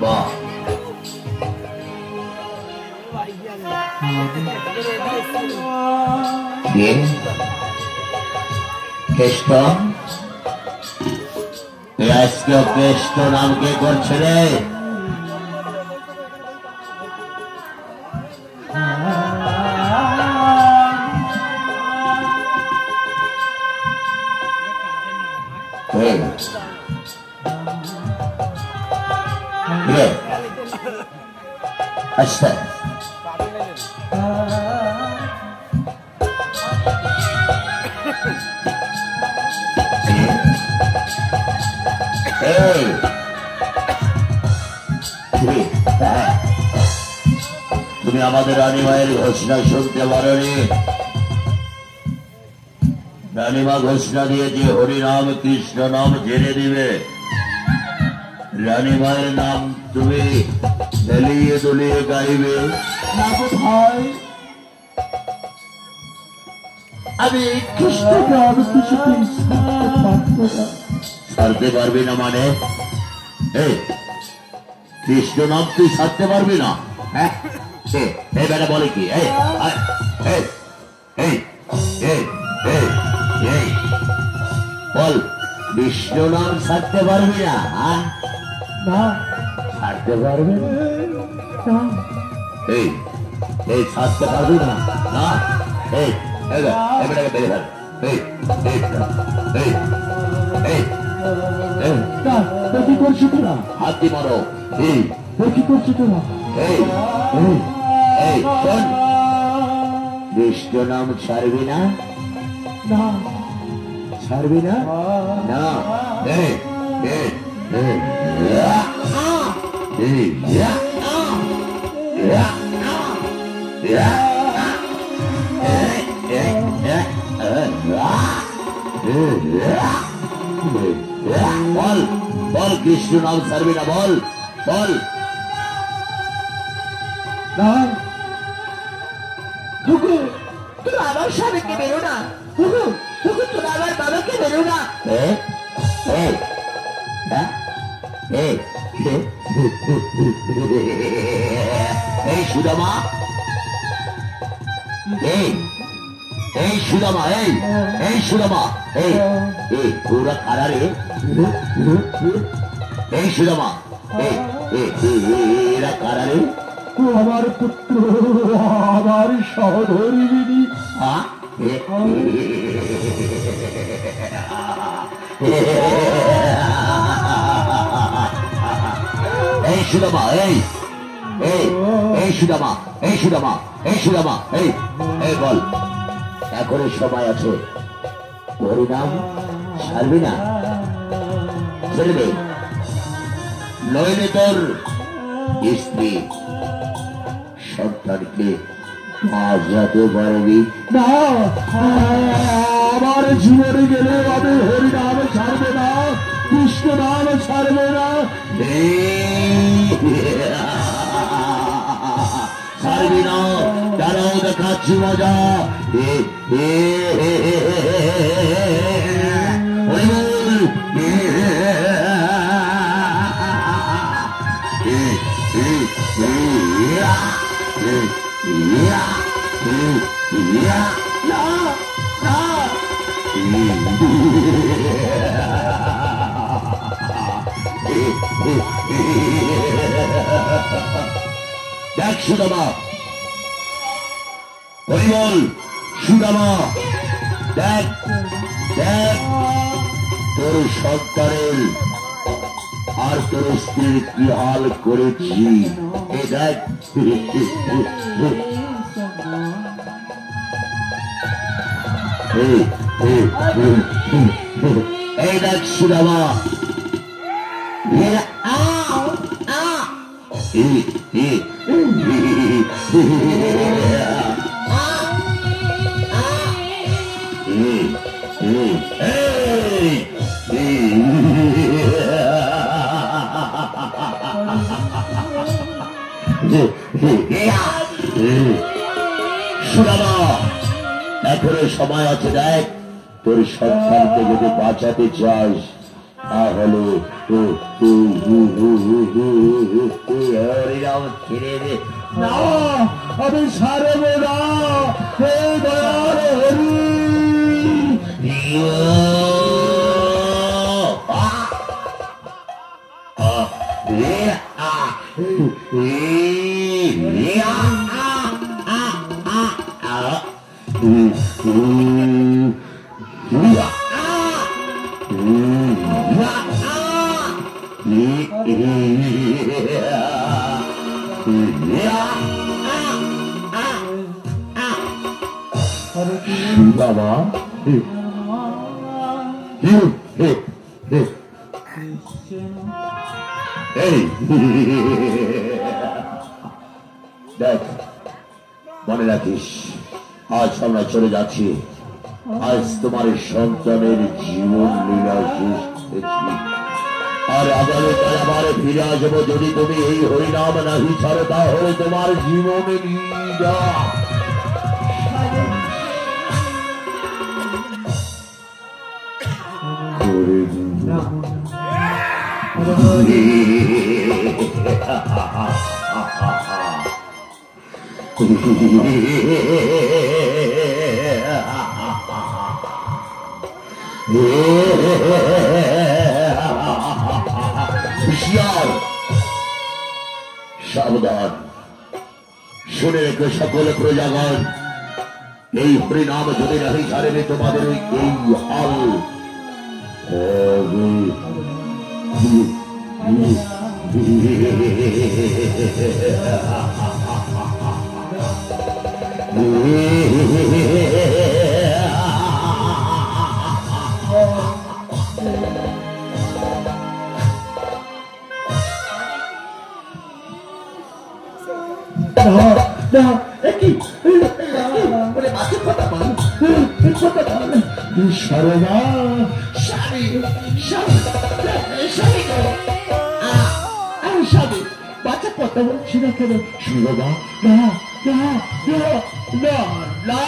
বাহ কেষ্ট আজকে কেষ্ট নাম কে করছে রে? আচ্ছা তুমি আমাদের রানী মায়ের ঘোষণা শুনতে পারোনি? রানীমা ঘোষণা দিয়েছে হরিনাম কৃষ্ণ নাম জেনে দিবে। রানী মায়ের নাম তুমি দলিয়ে দলিয়ে গাইবে। ভাই আমি কৃষ্ণকে আমি কিছুতেই ছাড়তে পারবি না? মানে কৃষ্ণ নাম তুই ছাড়তে পারবি না? হ্যাঁ বেটা বলে কি? বল বিষ্ণু নাম ছাড়তে পারবি না? না ছাড়তে পারবি না? ছাড়তে পারবি না? না বেটাকে বেড়ে ফেল। কি করছি তোরা? হাতি মারো। কি করছি তোরা? শোন, বিষ্ণু নাম ছাড়বি না? না ছাড়বি না? না বল বল কৃষ্ণ নাম ছাড়বি না? বল বল। তুই আমার স্বামীকে বেরো না। তুই আমার বাবাকে বেরো না। এই সুদামা, এই সুদামা, এই সুদামা, পুরা খারা রে। এই সুদামা, এরা কারা রে? আমার পুত্র, আমার সহধর্মিনী। এই সুদামা, এই সুদামা, এই সুদামা, এই সুদামা, এই বল এখনো সময় আছে। হরিনাম ছাড়বি না? ছেড়ে দে, নইলে তোর স্ত্রী সন্তানকে বাঁচাতে পারবি না। আমার জীবনে গেলে আমি হরিনাম ছাড়বে না, কৃষ্ণ নাম ছাড়বে না। ছাড়বি না? তারাও দেখাচ্ছি মজা। দেখ সুদামা, হরিবল সুদামা, দেখ দেখ তোর সন্তানের আর তোর স্ত্রীর কি হাল করেছি। এ দেখ, এই দেখ সুদামা, সুদামা এখনো সময় আছে। দেখ তোর সন্তানকে যদি বাঁচাতে চাস হলো হরিরাম ছেড়ে দে। না, আমি ছাড়ব না, হে দয়াল হরি। বাবা এই দেখ, মনে রাখিস, আজ আমরা চলে যাচ্ছি। আজ তোমার সন্তানের জীবন লীলা শেষ হয়েছি, আর আগামীকাল আবার ফিরে আসবো। যদি তুমি এই হরিনাম নাহি ছাড়ো, তাহলে তোমার জীবনে লীলা। সাবধান, শুনে রেখে সকল প্রজাগণ, এই হরিনাম যদি নাহি ছাড়বে, তোমাদের এই হাল হবে। সরবা স্বামী স্বামী স্বামী স্বামী বাচ্চা কথা বলছি না কেন? সরবা না না না না না